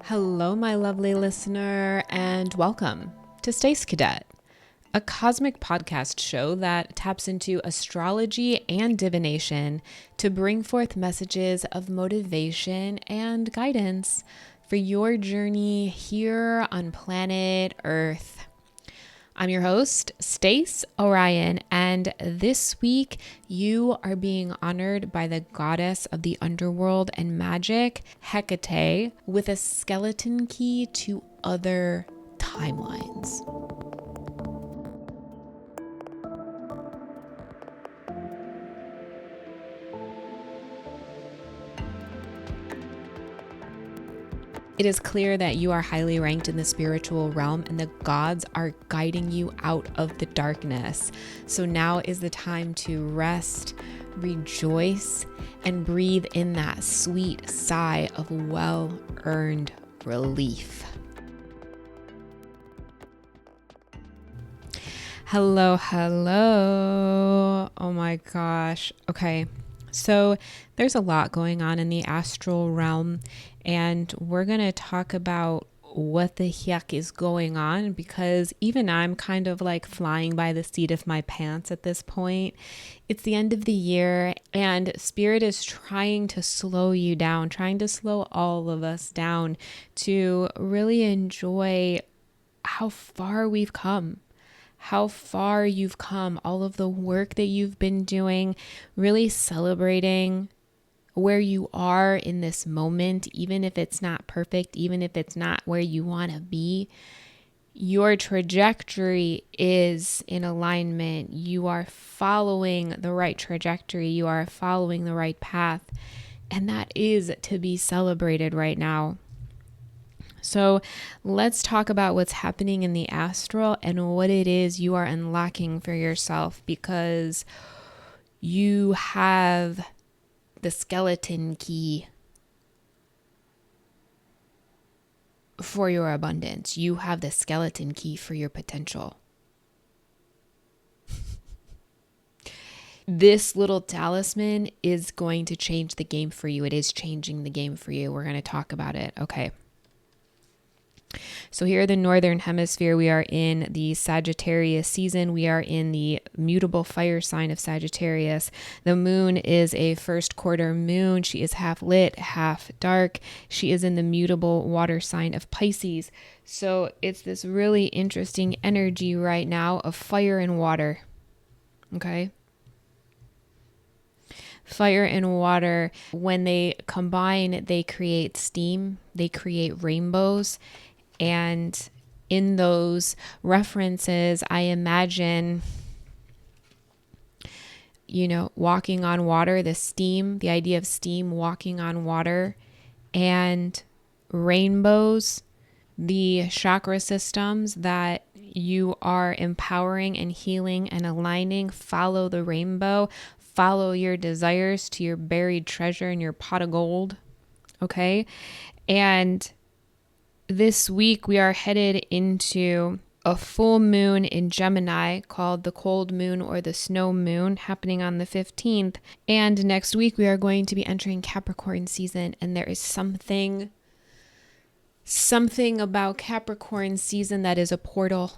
Hello, my lovely listener, and welcome to Space Cadet, a cosmic podcast show that taps into astrology and divination to bring forth messages of motivation and guidance for your journey here on planet Earth. I'm your host, Stace Orion, and this week you are being honored by the goddess of the underworld and magic, Hecate, with a skeleton key to other timelines. It is clear that you are highly ranked in the spiritual realm and the gods are guiding you out of the darkness. So now is the time to rest, rejoice, and breathe in that sweet sigh of well-earned relief. Hello. Oh my gosh. Okay. So there's a lot going on in the astral realm, and we're going to talk about what the heck is going on, because even I'm kind of like flying by the seat of my pants at this point. It's the end of the year, and Spirit is trying to slow you down, trying to slow all of us down to really enjoy how far we've come. How far you've come, all of the work that you've been doing, really celebrating where you are in this moment, even if it's not perfect, even if it's not where you want to be. Your trajectory is in alignment. You are following the right trajectory. You are following the right path. And that is to be celebrated right now. So let's talk about what's happening in the astral and what it is you are unlocking for yourself, because you have the skeleton key for your abundance. You have the skeleton key for your potential. This little talisman is going to change the game for you. It is changing the game for you. We're going to talk about it. Okay. So here in the Northern Hemisphere, we are in the Sagittarius season. We are in the mutable fire sign of Sagittarius. The moon is a first quarter moon. She is half lit, half dark. She is in the mutable water sign of Pisces. So it's this really interesting energy right now of fire and water. Okay? Fire and water, when they combine, they create steam. They create rainbows. And in those references, I imagine, walking on water, the steam, the idea of steam walking on water, and rainbows, the chakra systems that you are empowering and healing and aligning. Follow the rainbow, follow your desires to your buried treasure in your pot of gold. Okay. And this week, we are headed into a full moon in Gemini called the cold moon or the snow moon, happening on the 15th. And next week, we are going to be entering Capricorn season. And there is something about Capricorn season that is a portal.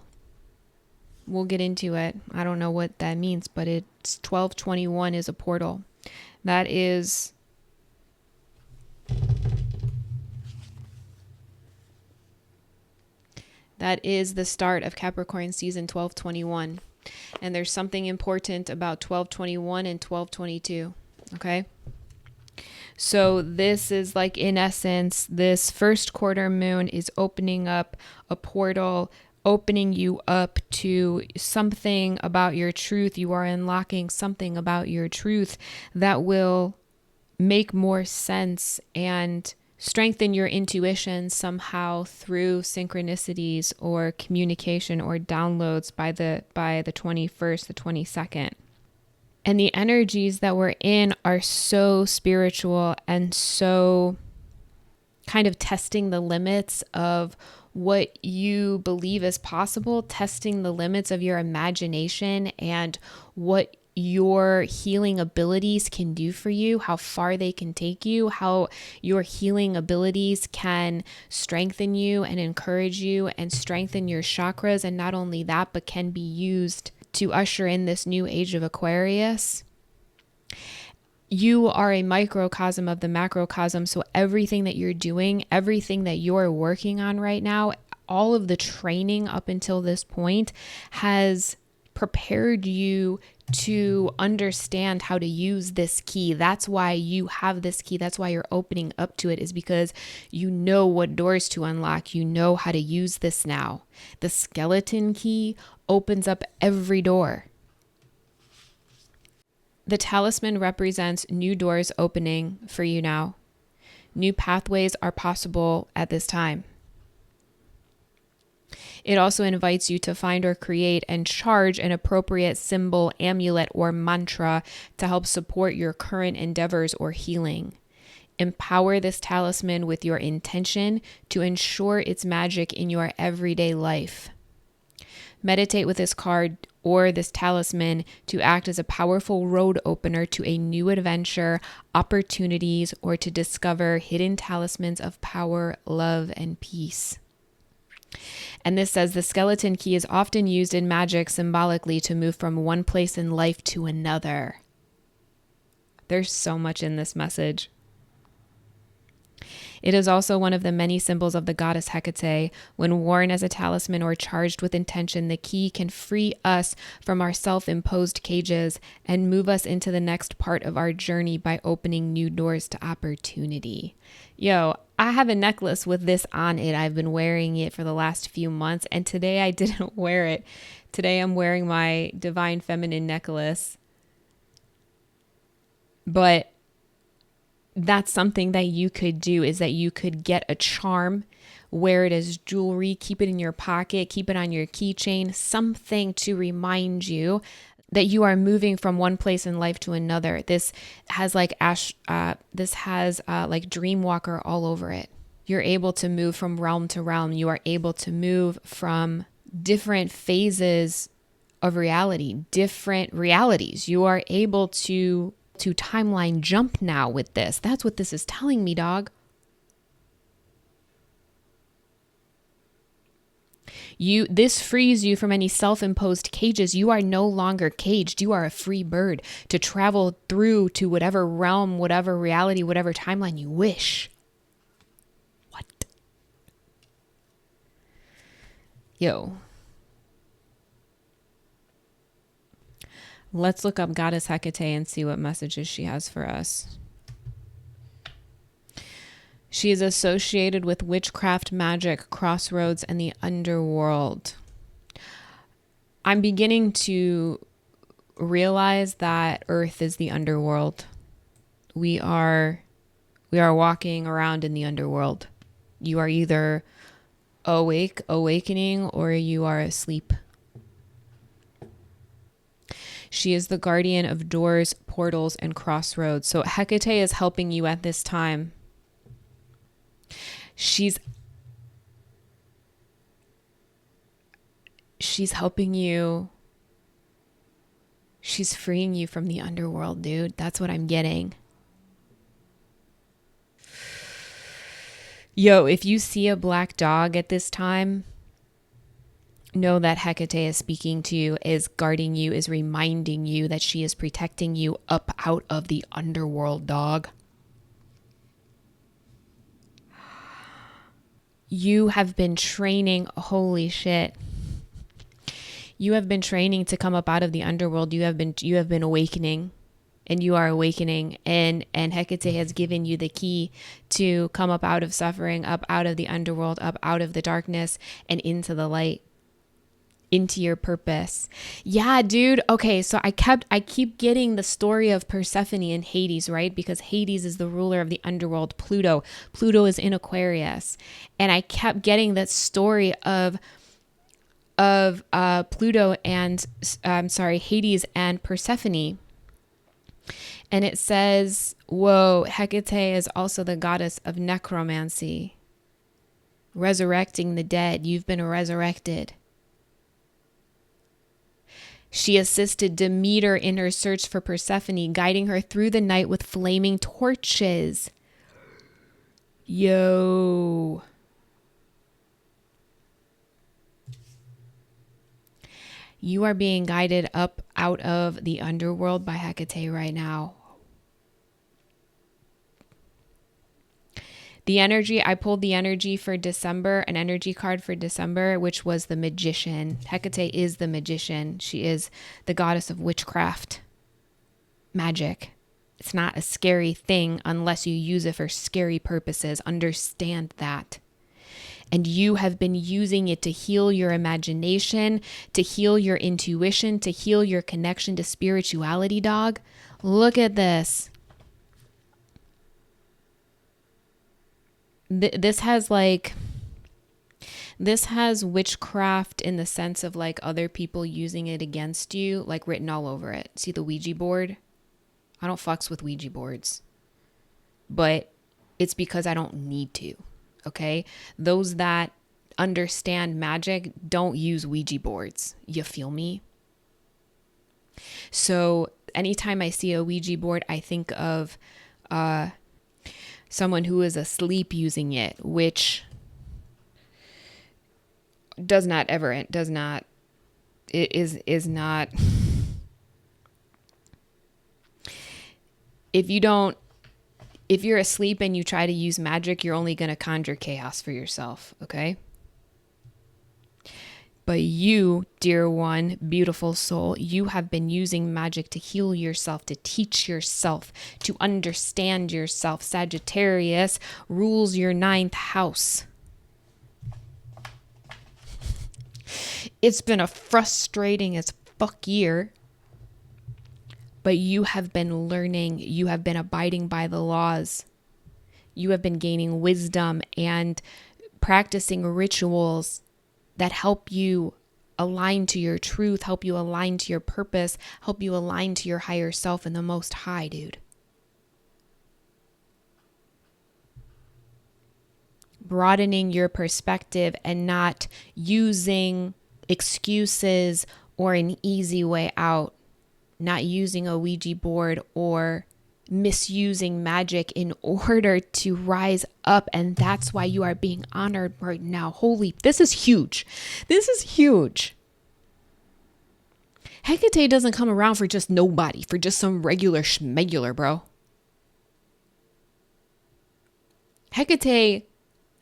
We'll get into it. I don't know what that means, but it's 12/21 is a portal. That is the start of Capricorn season 12/21. And there's something important about 12/21 and 12/22. Okay. So this is like, in essence, this first quarter moon is opening up a portal, opening you up to something about your truth. You are unlocking something about your truth that will make more sense and strengthen your intuition somehow through synchronicities or communication or downloads by the 21st, the 22nd. And the energies that we're in are so spiritual and so kind of testing the limits of what you believe is possible, testing the limits of your imagination and what your healing abilities can do for you, how far they can take you, how your healing abilities can strengthen you and encourage you and strengthen your chakras. And not only that, but can be used to usher in this new age of Aquarius. You are a microcosm of the macrocosm. So everything that you're doing, everything that you're working on right now, all of the training up until this point has prepared you to understand how to use this key. That's why you have this key. That's why you're opening up to it, is because you know what doors to unlock. You know how to use this now. The skeleton key opens up every door. The talisman represents new doors opening for you now. New pathways are possible at this time. It also invites you to find or create and charge an appropriate symbol, amulet, or mantra to help support your current endeavors or healing. Empower this talisman with your intention to ensure its magic in your everyday life. Meditate with this card or this talisman to act as a powerful road opener to a new adventure, opportunities, or to discover hidden talismans of power, love, and peace. And this says the skeleton key is often used in magic symbolically to move from one place in life to another. There's so much in this message. It is also one of the many symbols of the goddess Hecate. When worn as a talisman or charged with intention, the key can free us from our self-imposed cages and move us into the next part of our journey by opening new doors to opportunity. Yo, I have a necklace with this on it. I've been wearing it for the last few months, and today I didn't wear it. Today I'm wearing my Divine Feminine necklace. But that's something that you could do, is that you could get a charm, wear it as jewelry, keep it in your pocket, keep it on your keychain, something to remind you that you are moving from one place in life to another. This has like Dreamwalker all over it. You're able to move from realm to realm. You are able to move from different phases of reality, different realities. You are able to timeline jump now with this. That's what this is telling me, dog. This frees you from any self-imposed cages. You are no longer caged. You are a free bird to travel through to whatever realm, whatever reality, whatever timeline you wish. What? Yo. Let's look up Goddess Hecate and see what messages she has for us. She is associated with witchcraft, magic, crossroads, and the underworld. I'm beginning to realize that Earth is the underworld. We are walking around in the underworld. You are either awakening, or you are asleep. She is the guardian of doors, portals, and crossroads. So Hecate is helping you at this time. She's helping you. She's freeing you from the underworld, dude. That's what I'm getting. Yo, if you see a black dog at this time, know that Hecate is speaking to you, is guarding you, is reminding you that she is protecting you up out of the underworld, dog. You have been training, holy shit. You have been training to come up out of the underworld. You have been awakening, and you are awakening, and Hecate has given you the key to come up out of suffering, up out of the underworld, up out of the darkness, and into the light. Into your purpose. Yeah, dude. Okay, so I keep getting the story of Persephone and Hades, right? Because Hades is the ruler of the underworld, Pluto. Pluto is in Aquarius. And I kept getting that story of Pluto and Hades and Persephone. And it says, whoa, Hecate is also the goddess of necromancy. Resurrecting the dead. You've been resurrected. She assisted Demeter in her search for Persephone, guiding her through the night with flaming torches. Yo. You are being guided up out of the underworld by Hecate right now. The energy, I pulled the energy for December, an energy card for December, which was the magician. Hecate is the magician. She is the goddess of witchcraft, magic. It's not a scary thing unless you use it for scary purposes. Understand that. And you have been using it to heal your imagination, to heal your intuition, to heal your connection to spirituality, dog. Look at this. This has witchcraft in the sense of like other people using it against you, like written all over it. See the Ouija board? I don't fucks with Ouija boards, but it's because I don't need to. Okay. Those that understand magic don't use Ouija boards. You feel me? So anytime I see a Ouija board, I think of, someone who is asleep using it, which is not, if you're asleep and you try to use magic, you're only going to conjure chaos for yourself. Okay. But you, dear one, beautiful soul, you have been using magic to heal yourself, to teach yourself, to understand yourself. Sagittarius rules your 9th house. It's been a frustrating as fuck year, but you have been learning, you have been abiding by the laws. You have been gaining wisdom and practicing rituals that help you align to your truth, help you align to your purpose, help you align to your higher self and the Most High, dude. Broadening your perspective and not using excuses or an easy way out, not using a Ouija board or misusing magic in order to rise up. And that's why you are being honored right now. Holy, this is huge. This is huge. Hecate doesn't come around for just nobody, for just some regular schmegular, bro. Hecate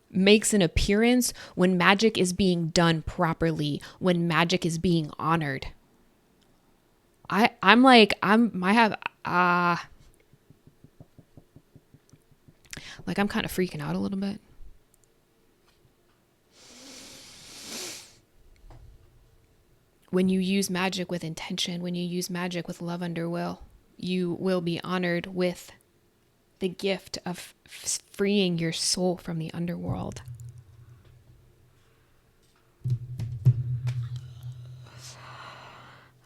makes an appearance when magic is being done properly, when magic is being honored. I'm kind of freaking out a little bit. When you use magic with intention, when you use magic with love under will, you will be honored with the gift of freeing your soul from the underworld.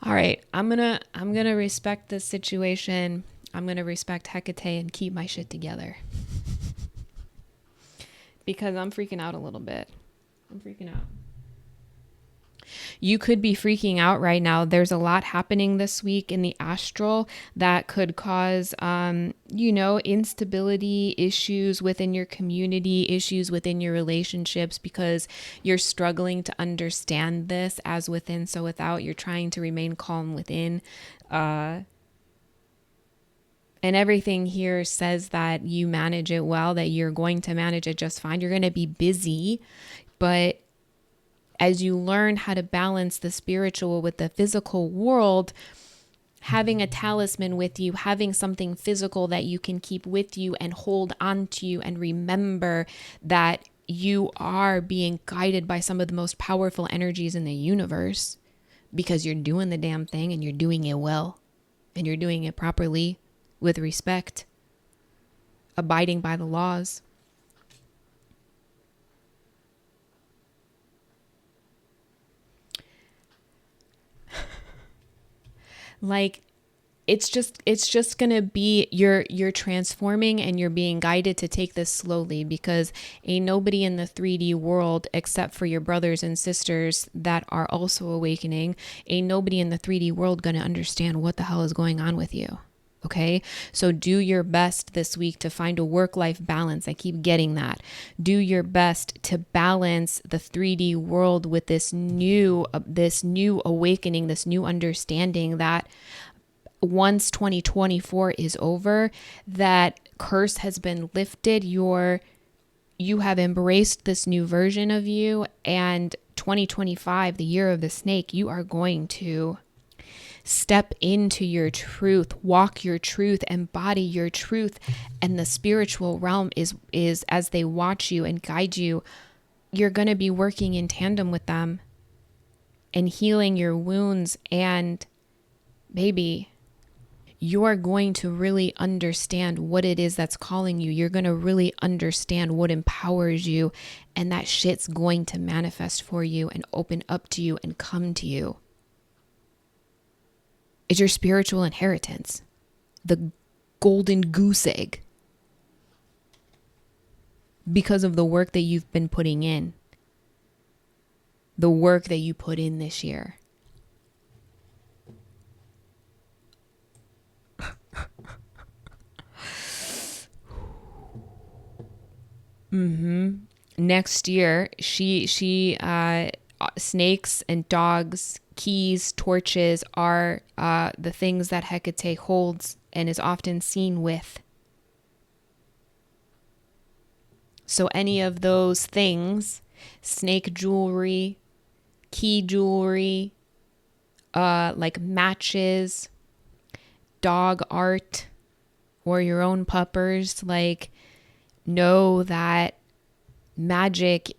All right, I'm gonna respect this situation. I'm gonna respect Hecate and keep my shit together. Because I'm freaking out a little bit. I'm freaking out. You could be freaking out right now. There's a lot happening this week in the astral that could cause, instability, issues within your community, issues within your relationships, because you're struggling to understand this as within, so without. You're trying to remain calm within. And everything here says that you manage it well, that you're going to manage it just fine. You're going to be busy, but as you learn how to balance the spiritual with the physical world, having a talisman with you, having something physical that you can keep with you and hold on to you and remember that you are being guided by some of the most powerful energies in the universe, because you're doing the damn thing and you're doing it well and you're doing it properly with respect, abiding by the laws. Like, it's just going to be you're transforming, and you're being guided to take this slowly, because ain't nobody in the 3D world, except for your brothers and sisters that are also awakening, ain't nobody in the 3D world going to understand what the hell is going on with you. Okay. So do your best this week to find a work-life balance. I keep getting that. Do your best to balance the 3D world with this new awakening, this new understanding that once 2024 is over, that curse has been lifted. You have embraced this new version of you, and 2025, the year of the snake, you are going to step into your truth, walk your truth, embody your truth. And the spiritual realm is as they watch you and guide you, you're going to be working in tandem with them and healing your wounds. And baby, you're going to really understand what it is that's calling you. You're going to really understand what empowers you, and that shit's going to manifest for you and open up to you and come to you. It's your spiritual inheritance, the golden goose egg, because of the work that you've been putting in, the work that you put in this year. Next year, she snakes and dogs, keys, torches are the things that Hecate holds and is often seen with. So any of those things, snake jewelry, key jewelry, like matches, dog art, or your own puppers, like, know that magic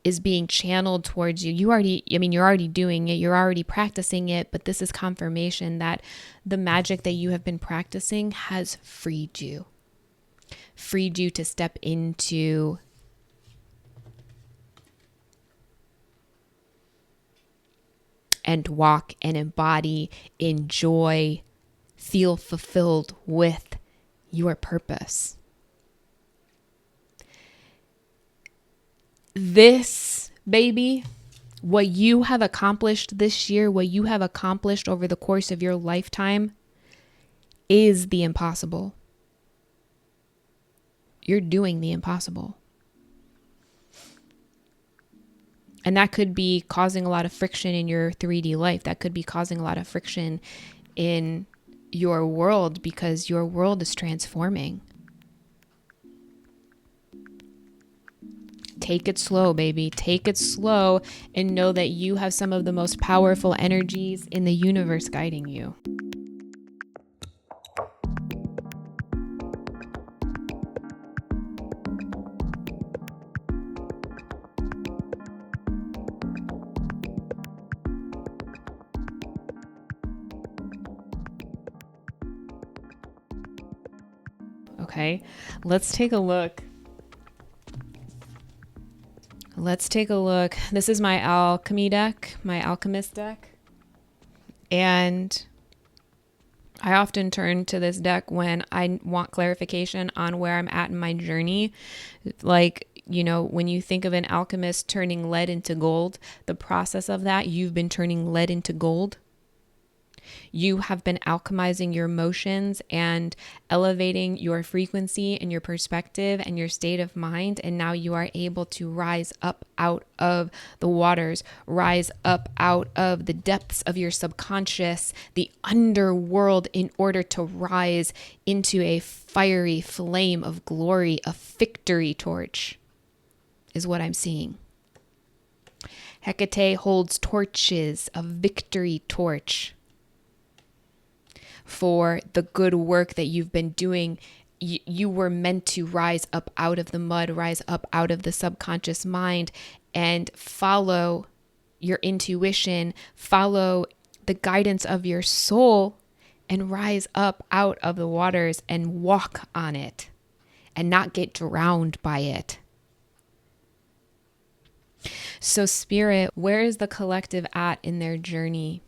is being channeled towards you. You're already doing it. You're already practicing it, but this is confirmation that the magic that you have been practicing has freed you to step into and walk and embody, enjoy, feel fulfilled with your purpose. This, baby, what you have accomplished this year, what you have accomplished over the course of your lifetime, is the impossible. You're doing the impossible. And that could be causing a lot of friction in your 3D life. That could be causing a lot of friction in your world, because your world is transforming. Take it slow, baby. Take it slow, and know that you have some of the most powerful energies in the universe guiding you. Okay, let's take a look. This is my alchemy deck, my alchemist deck. And I often turn to this deck when I want clarification on where I'm at in my journey. Like, when you think of an alchemist turning lead into gold, the process of that, you've been turning lead into gold. You have been alchemizing your emotions and elevating your frequency and your perspective and your state of mind. And now you are able to rise up out of the waters, rise up out of the depths of your subconscious, the underworld, in order to rise into a fiery flame of glory, a victory torch, is what I'm seeing. Hecate holds torches, a victory torch, for the good work that you've been doing. You were meant to rise up out of the mud, rise up out of the subconscious mind, and follow your intuition, follow the guidance of your soul, and rise up out of the waters and walk on it and not get drowned by it. So, Spirit, where is the collective at in their journey?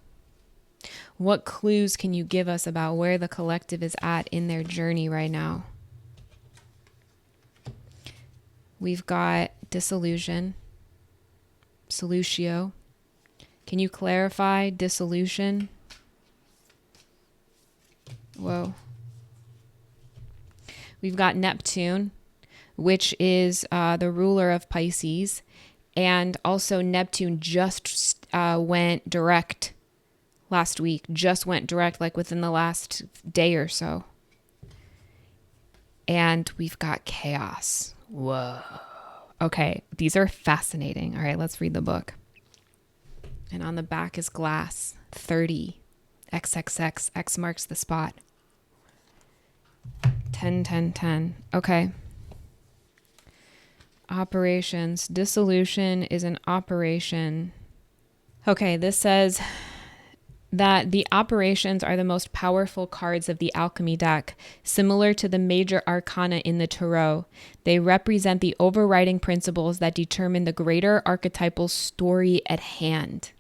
What clues can you give us about where the collective is at in their journey right now? We've got disillusion, solutio. Can you clarify dissolution? Whoa. We've got Neptune, which is the ruler of Pisces. And also Neptune just went direct last week. Just went direct like within the last day or so. And we've got chaos. Whoa. Okay, these are fascinating. All right, let's read the book. And on the back is glass, 30, XXX, X marks the spot. 10, 10, 10. Okay. Operations. Dissolution is an operation. Okay, this says that the operations are the most powerful cards of the alchemy deck, similar to the major arcana in the tarot. They represent the overriding principles that determine the greater archetypal story at hand.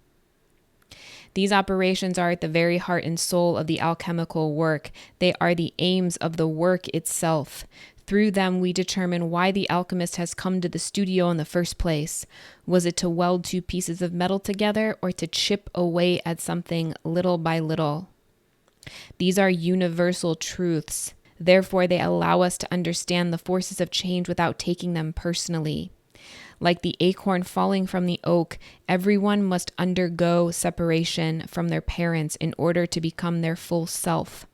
These operations are at the very heart and soul of the alchemical work. They are the aims of the work itself. Through them, we determine why the alchemist has come to the studio in the first place. Was it to weld two pieces of metal together or to chip away at something little by little? These are universal truths. Therefore, they allow us to understand the forces of change without taking them personally. Like the acorn falling from the oak, everyone must undergo separation from their parents in order to become their full self.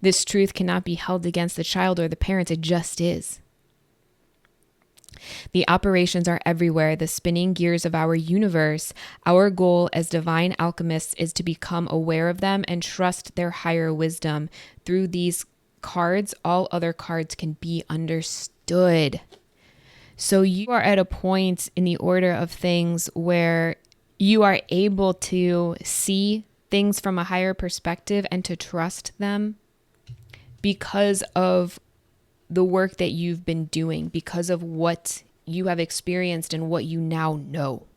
This truth cannot be held against the child or the parents, it just is. The operations are everywhere, the spinning gears of our universe. Our goal as divine alchemists is to become aware of them and trust their higher wisdom. Through these cards, all other cards can be understood. So you are at a point in the order of things where you are able to see things from a higher perspective and to trust them because of the work that you've been doing, because of what you have experienced and what you now know.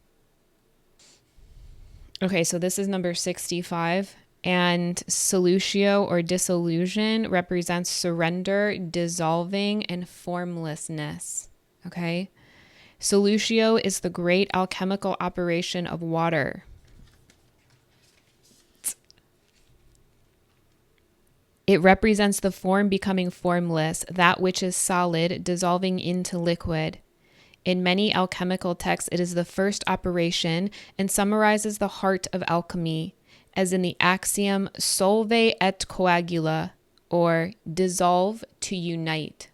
Okay, so this is number 65. And solutio or disillusion represents surrender, dissolving, and formlessness. Okay? Solutio is the great alchemical operation of water. It represents the form becoming formless, that which is solid dissolving into liquid. In many alchemical texts, it is the first operation and summarizes the heart of alchemy, as in the axiom solve et coagula, or dissolve to unite.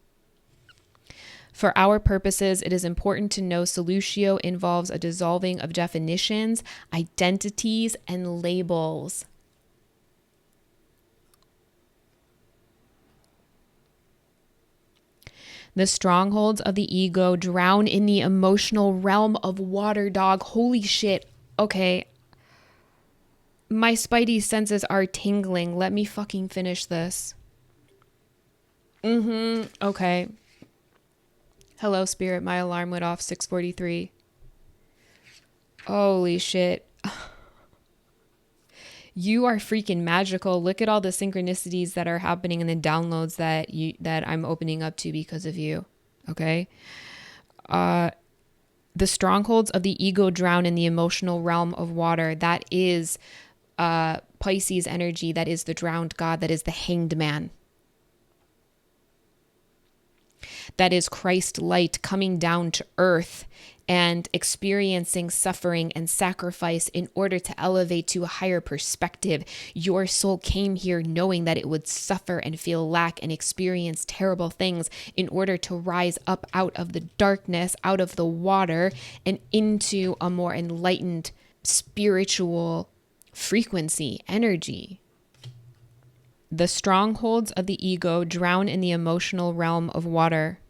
For our purposes, it is important to know solutio involves a dissolving of definitions, identities, and labels. The strongholds of the ego drown in the emotional realm of water, dog. Holy shit. Okay. My spidey senses are tingling. Let me fucking finish this. Okay. Hello, spirit. My alarm went off 6:43. Holy shit. You are freaking magical. Look at all the synchronicities that are happening and the downloads that I'm opening up to because of you. Okay? The strongholds of the ego drown in the emotional realm of water. That is Pisces energy. That is the drowned god. That is the hanged man. That is Christ light coming down to earth and experiencing suffering and sacrifice in order to elevate to a higher perspective. Your soul came here knowing that it would suffer and feel lack and experience terrible things in order to rise up out of the darkness, out of the water, and into a more enlightened spiritual frequency, energy. The strongholds of the ego drown in the emotional realm of water.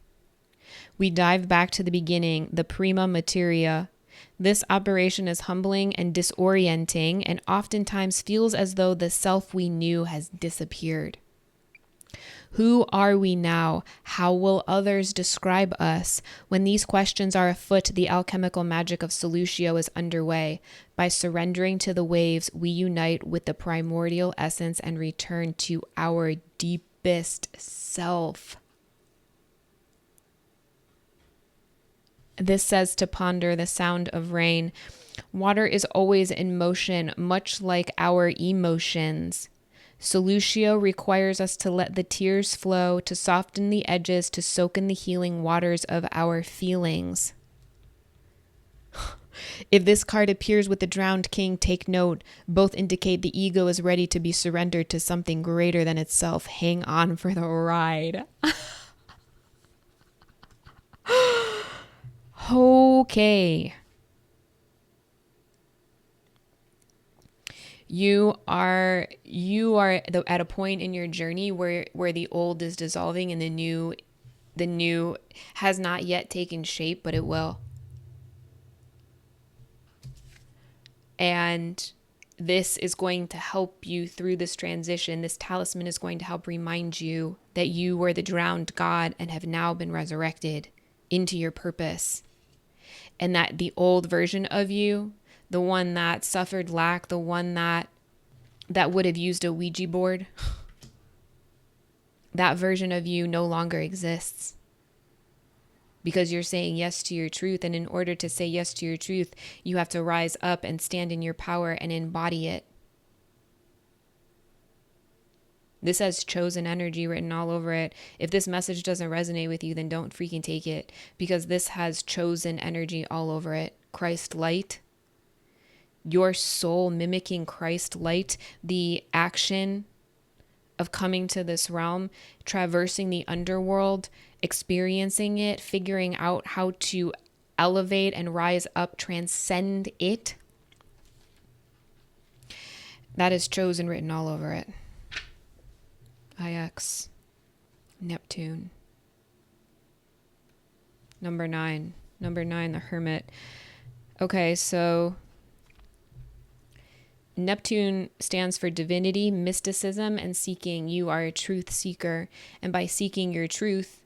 We dive back to the beginning, the prima materia. This operation is humbling and disorienting and oftentimes feels as though the self we knew has disappeared. Who are we now? How will others describe us? When these questions are afoot, the alchemical magic of Solutio is underway. By surrendering to the waves, we unite with the primordial essence and return to our deepest self. This says to ponder the sound of rain. Water is always in motion, much like our emotions. Solutio requires us to let the tears flow, to soften the edges, to soak in the healing waters of our feelings. If this card appears with the drowned king, take note. Both indicate the ego is ready to be surrendered to something greater than itself. Hang on for the ride. Okay. You are at a point in your journey where the old is dissolving and the new has not yet taken shape, but it will. And this is going to help you through this transition. This talisman is going to help remind you that you were the drowned god and have now been resurrected into your purpose. And that the old version of you, the one that suffered lack, the one that would have used a Ouija board, that version of you no longer exists. Because you're saying yes to your truth. And in order to say yes to your truth, you have to rise up and stand in your power and embody it. This has chosen energy written all over it. If this message doesn't resonate with you, then don't freaking take it, because this has chosen energy all over it. Christ light, your soul mimicking Christ light, the action of coming to this realm, traversing the underworld, experiencing it, figuring out how to elevate and rise up, transcend it. That is chosen written all over it. IX, Neptune. Number 9, the Hermit. Okay, so Neptune stands for divinity, mysticism, and seeking. You are a truth seeker. And by seeking your truth,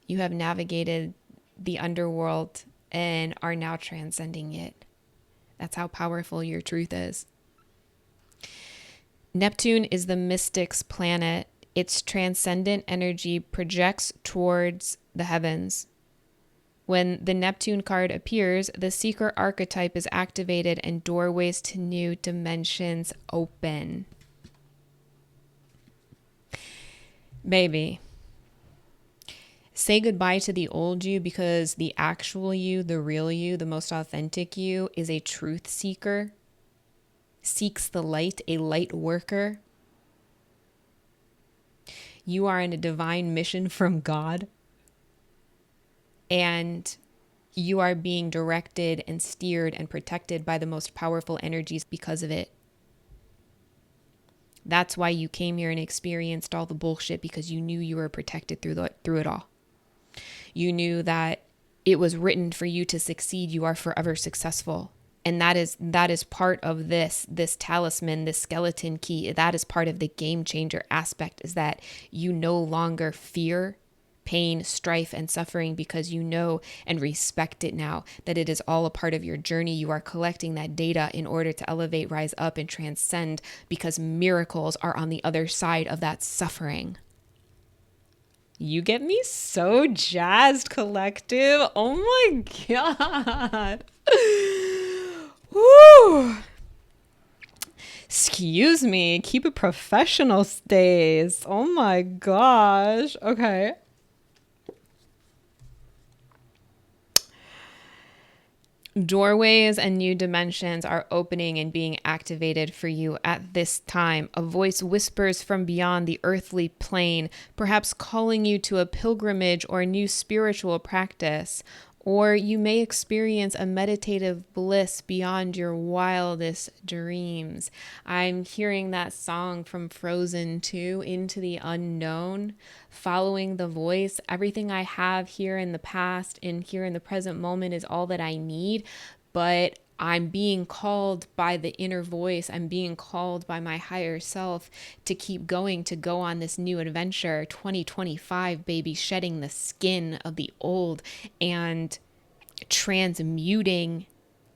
you have navigated the underworld and are now transcending it. That's how powerful your truth is. Neptune is the mystic's planet. Its transcendent energy projects towards the heavens. When the Neptune card appears, the seeker archetype is activated and doorways to new dimensions open. Baby, say goodbye to the old you, because the actual you, the real you, the most authentic you is a truth seeker, seeks the light, a light worker. You are in a divine mission from God, and you are being directed and steered and protected by the most powerful energies because of it. That's why you came here and experienced all the bullshit, because you knew you were protected through it all. You knew that it was written for you to succeed. You are forever successful. And that is part of this talisman, this skeleton key. That is part of the game changer aspect, is that you no longer fear pain, strife, and suffering, because you know and respect it now, that it is all a part of your journey. You are collecting that data in order to elevate, rise up, and transcend, because miracles are on the other side of that suffering. You get me so jazzed, collective. Oh my God. Woo. Excuse me. Keep it professional, Stace. Oh my gosh. Okay. Doorways and new dimensions are opening and being activated for you at this time. A voice whispers from beyond the earthly plane, perhaps calling you to a pilgrimage or a new spiritual practice. Or you may experience a meditative bliss beyond your wildest dreams. I'm hearing that song from Frozen 2, Into the Unknown, following the voice. Everything I have here in the past and here in the present moment is all that I need. But I'm being called by the inner voice. I'm being called by my higher self to keep going, to go on this new adventure. 2025, baby, shedding the skin of the old and transmuting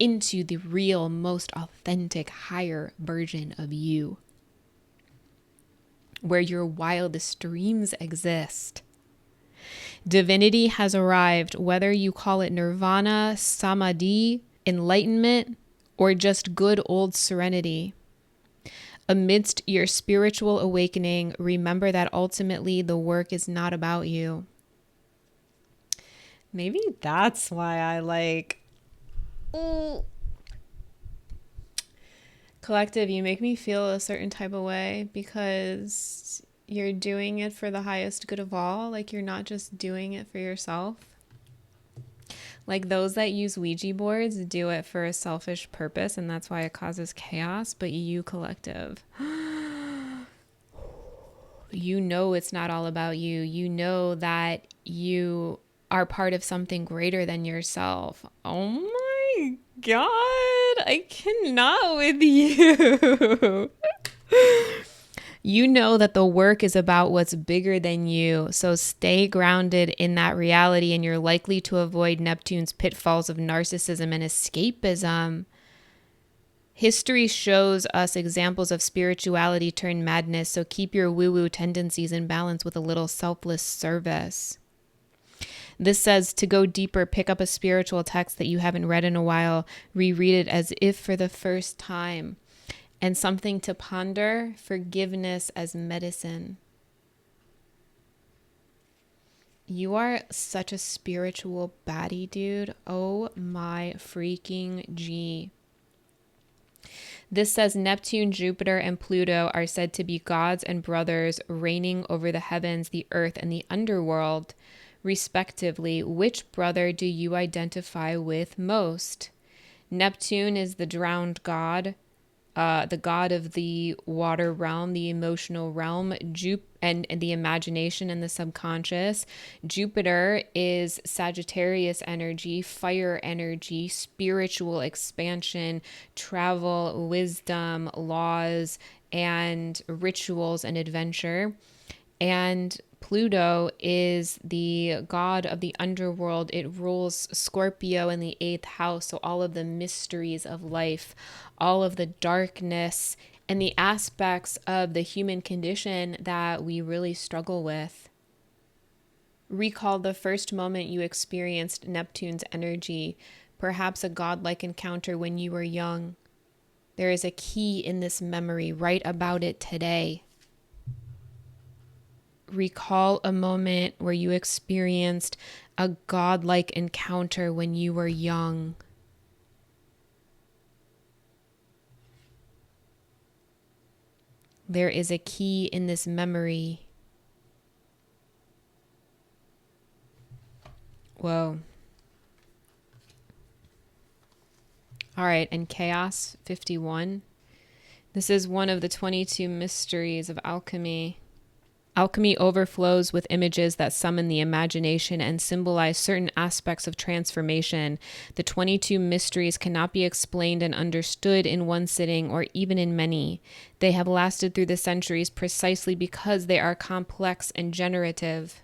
into the real, most authentic, higher version of you, where your wildest dreams exist. Divinity has arrived, whether you call it nirvana, samadhi, enlightenment, or just good old serenity. Amidst your spiritual awakening, remember that ultimately the work is not about you. Maybe that's why I like... Ooh. Collective, you make me feel a certain type of way because you're doing it for the highest good of all. Like, you're not just doing it for yourself. Like, those that use Ouija boards do it for a selfish purpose, and that's why it causes chaos. But you, collective, you know it's not all about you. You know that you are part of something greater than yourself. Oh my God, I cannot with you. You know that the work is about what's bigger than you. So stay grounded in that reality, and you're likely to avoid Neptune's pitfalls of narcissism and escapism. History shows us examples of spirituality turned madness, so keep your woo-woo tendencies in balance with a little selfless service. This says to go deeper, pick up a spiritual text that you haven't read in a while, reread it as if for the first time. And something to ponder, forgiveness as medicine. You are such a spiritual baddie, dude. Oh my freaking G. This says Neptune, Jupiter, and Pluto are said to be gods and brothers reigning over the heavens, the earth, and the underworld, respectively. Which brother do you identify with most? Neptune is the drowned god, the god of the water realm, the emotional realm, and the imagination and the subconscious. Jupiter is Sagittarius energy, fire energy, spiritual expansion, travel, wisdom, laws, and rituals and adventure. And Pluto is the god of the underworld. It rules Scorpio in the 8th house. So all of the mysteries of life, all of the darkness, and the aspects of the human condition that we really struggle with. Recall the first moment you experienced Neptune's energy, perhaps a godlike encounter when you were young. There is a key in this memory. Write about it today. Recall a moment where you experienced a godlike encounter when you were young. There is a key in this memory. Whoa. All right, and Chaos 51. This is one of the 22 mysteries of alchemy. Alchemy overflows with images that summon the imagination and symbolize certain aspects of transformation. The 22 mysteries cannot be explained and understood in one sitting or even in many. They have lasted through the centuries precisely because they are complex and generative.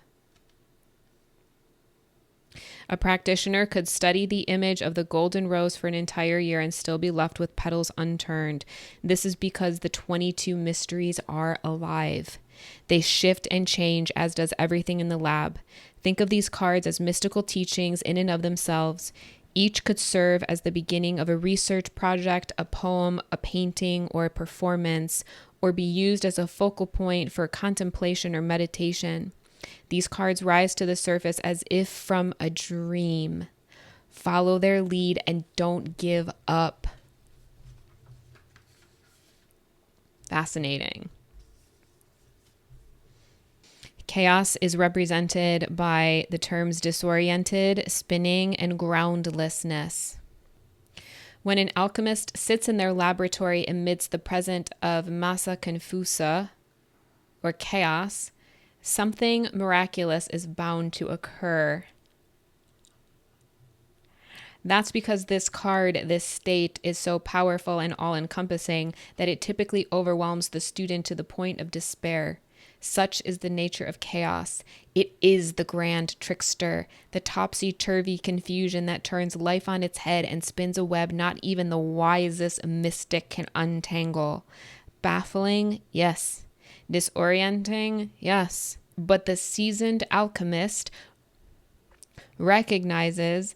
A practitioner could study the image of the golden rose for an entire year and still be left with petals unturned. This is because the 22 mysteries are alive. They shift and change, as does everything in the lab. Think of these cards as mystical teachings in and of themselves. Each could serve as the beginning of a research project, a poem, a painting, or a performance, or be used as a focal point for contemplation or meditation. These cards rise to the surface as if from a dream. Follow their lead and don't give up. Fascinating. Chaos is represented by the terms disoriented, spinning, and groundlessness. When an alchemist sits in their laboratory amidst the presence of massa confusa, or chaos, something miraculous is bound to occur. That's because this card, this state, is so powerful and all-encompassing that it typically overwhelms the student to the point of despair. Such is the nature of chaos. It is the grand trickster, the topsy-turvy confusion that turns life on its head and spins a web not even the wisest mystic can untangle. Baffling? Yes. Disorienting? Yes. But the seasoned alchemist recognizes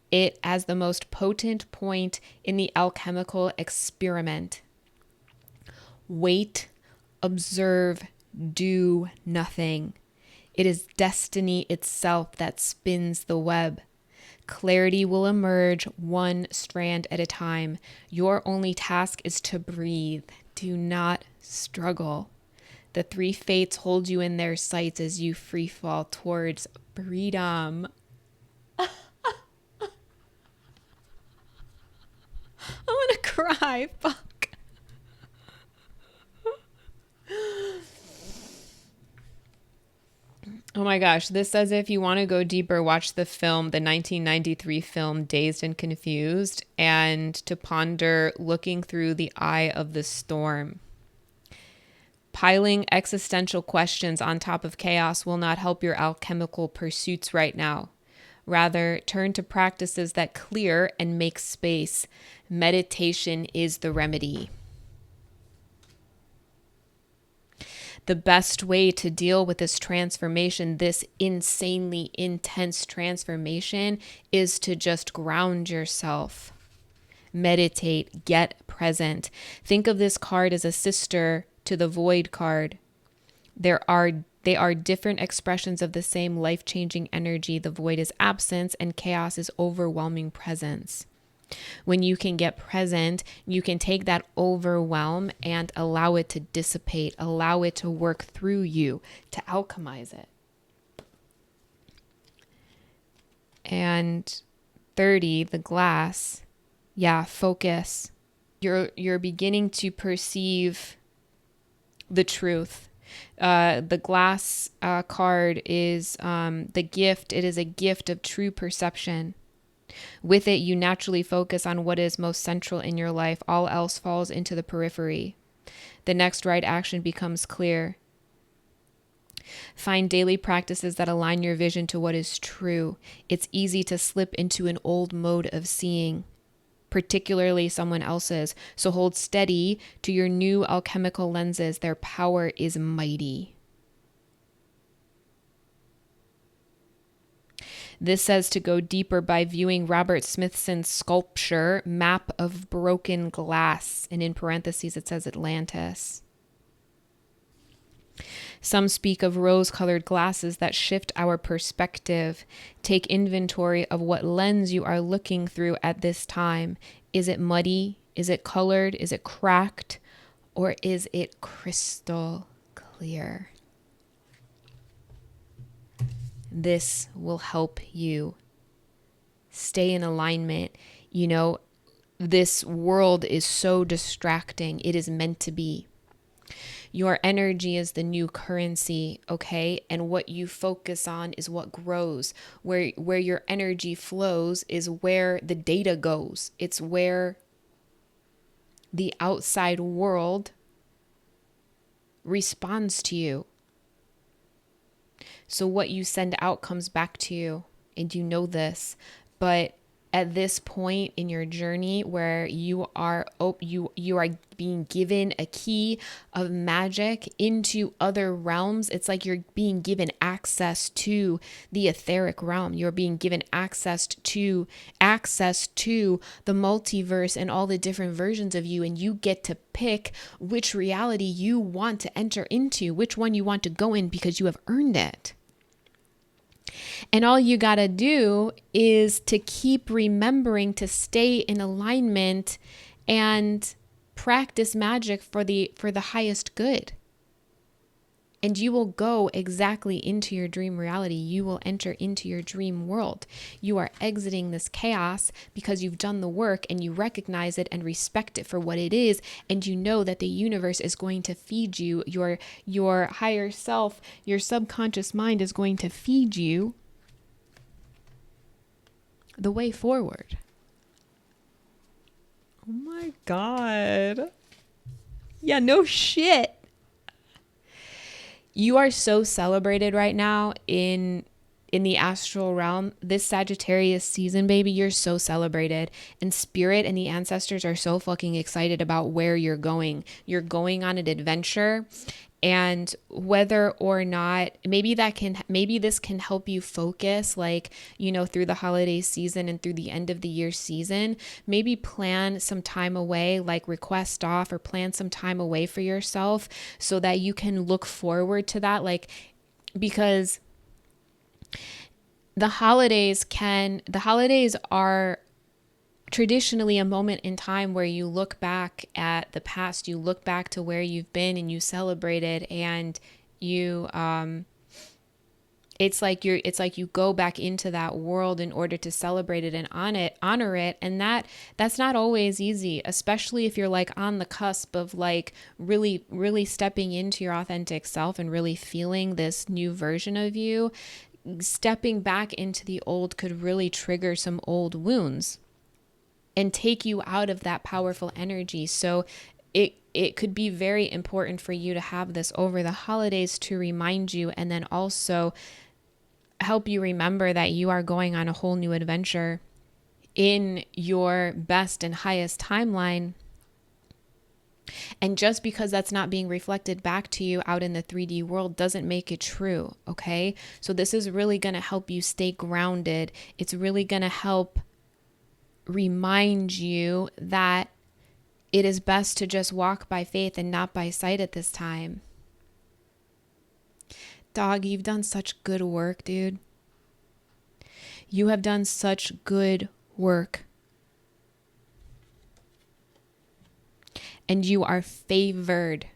it as the most potent point in the alchemical experiment. Wait, observe, do nothing. It is destiny itself that spins the web. Clarity will emerge one strand at a time. Your only task is to breathe. Do not struggle. The three fates hold you in their sights as you free fall towards freedom. I want to cry. Fuck. Oh my gosh. This says if you want to go deeper, watch the 1993 film Dazed and Confused, and to ponder looking through the eye of the storm. Piling existential questions on top of chaos will not help your alchemical pursuits right now. Rather, turn to practices that clear and make space. Meditation is the remedy. The best way to deal with this transformation, this insanely intense transformation, is to just ground yourself. Meditate, get present. Think of this card as a sister to the void card. They are different expressions of the same life-changing energy. The void is absence and chaos is overwhelming presence. When you can get present, you can take that overwhelm and allow it to dissipate, allow it to work through you, to alchemize it. And 30, the glass. Yeah, focus. You're beginning to perceive the truth. The glass card is the gift. It is a gift of true perception. With it, you naturally focus on what is most central in your life. All else falls into the periphery. The next right action becomes clear. Find daily practices that align your vision to what is true. It's easy to slip into an old mode of seeing, particularly someone else's. So hold steady to your new alchemical lenses. Their power is mighty. This says to go deeper by viewing Robert Smithson's sculpture, Map of Broken Glass. And in parentheses, it says Atlantis. Some speak of rose-colored glasses that shift our perspective. Take inventory of what lens you are looking through at this time. Is it muddy? Is it colored? Is it cracked? Or is it crystal clear? This will help you stay in alignment. You know, this world is so distracting. It is meant to be. Your energy is the new currency, okay? And what you focus on is what grows. Where your energy flows is where the data goes. It's where the outside world responds to you. So what you send out comes back to you, and you know this. But at this point in your journey where you are being given a key of magic into other realms, it's like you're being given access to the etheric realm. You're being given access to the multiverse and all the different versions of you, and you get to pick which reality you want to enter into, which one you want to go in, because you have earned it. And all you got to do is to keep remembering to stay in alignment and practice magic for the highest good. And you will go exactly into your dream reality. You will enter into your dream world. You are exiting this chaos because you've done the work and you recognize it and respect it for what it is. And you know that the universe is going to feed you. Your higher self, your subconscious mind is going to feed you the way forward. God. Yeah, no shit. You are so celebrated right now in the astral realm. This Sagittarius season, baby, you're so celebrated. And spirit and the ancestors are so fucking excited about where you're going. You're going on an adventure. And whether or not, maybe this can help you focus, like, you know, through the holiday season and through the end of the year season. Maybe plan some time away, like request off or plan some time away for yourself so that you can look forward to that. Like, because the holidays are traditionally a moment in time where you look back at the past, you look back to where you've been and you celebrate it, and you it's like you go back into that world in order to celebrate it and honor it. And that's not always easy, especially if you're like on the cusp of like really, really stepping into your authentic self and really feeling this new version of you. Stepping back into the old could really trigger some old wounds and take you out of that powerful energy. So it could be very important for you to have this over the holidays to remind you, and then also help you remember that you are going on a whole new adventure in your best and highest timeline. And just because that's not being reflected back to you out in the 3D world doesn't make it true, okay? So this is really going to help you stay grounded. It's really going to help remind you that it is best to just walk by faith and not by sight at this time. Dog, you've done such good work, dude. You have done such good work. And you are favored.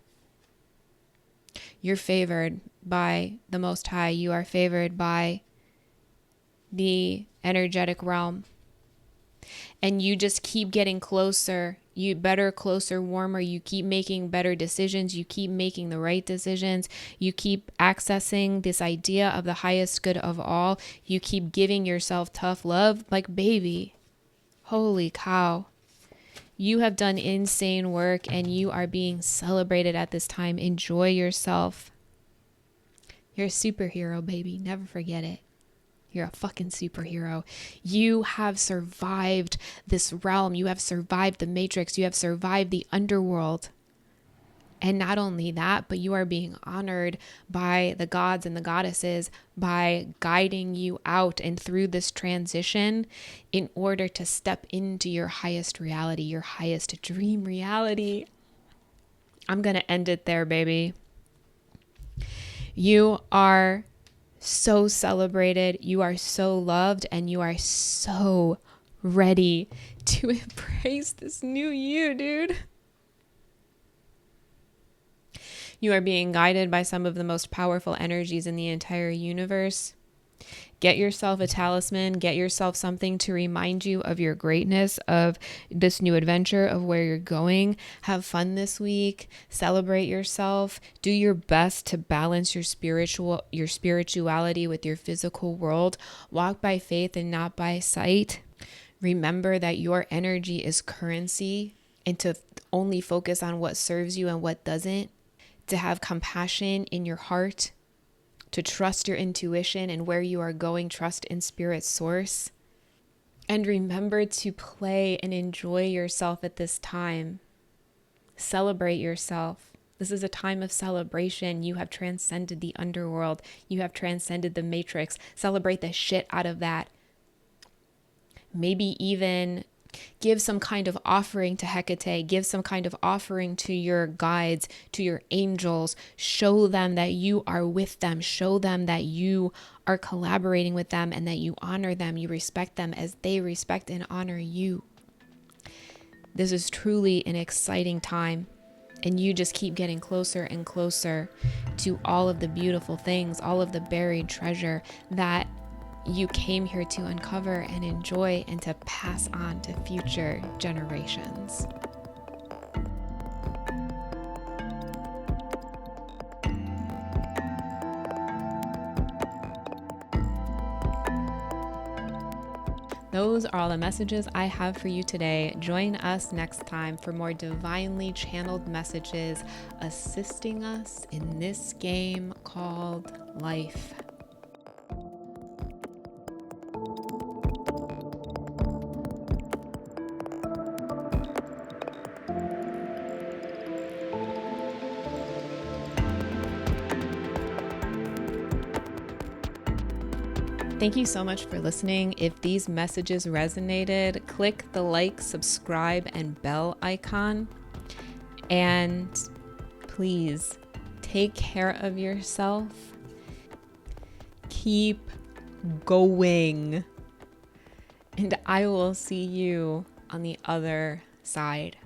You're favored by the Most High. You are favored by the energetic realm. And you just keep getting closer. You better, closer, warmer. You keep making better decisions. You keep making the right decisions. You keep accessing this idea of the highest good of all. You keep giving yourself tough love. Like, baby, holy cow. You have done insane work and you are being celebrated at this time. Enjoy yourself. You're a superhero, baby. Never forget it. You're a fucking superhero. You have survived this realm. You have survived the Matrix. You have survived the Underworld. And not only that, but you are being honored by the gods and the goddesses by guiding you out and through this transition in order to step into your highest reality, your highest dream reality. I'm going to end it there, baby. You are so celebrated, you are so loved, and you are so ready to embrace this new you, dude. You are being guided by some of the most powerful energies in the entire universe. Get yourself a talisman, get yourself something to remind you of your greatness, of this new adventure, of where you're going. Have fun this week, celebrate yourself, do your best to balance your spirituality with your physical world. Walk by faith and not by sight. Remember that your energy is currency, and to only focus on what serves you and what doesn't. To have compassion in your heart, to trust your intuition and where you are going, trust in spirit source. And remember to play and enjoy yourself at this time. Celebrate yourself. This is a time of celebration. You have transcended the underworld. You have transcended the Matrix. Celebrate the shit out of that. Maybe even give some kind of offering to Hecate. Give some kind of offering to your guides, to your angels. Show them that you are with them. Show them that you are collaborating with them and that you honor them. You respect them as they respect and honor you. This is truly an exciting time. And you just keep getting closer and closer to all of the beautiful things, all of the buried treasure that you came here to uncover and enjoy and to pass on to future generations. Those are all the messages I have for you today. Join us next time for more divinely channeled messages assisting us in this game called life. Thank you so much for listening. If these messages resonated, click the like, subscribe, and bell icon. And please take care of yourself. Keep going. And I will see you on the other side.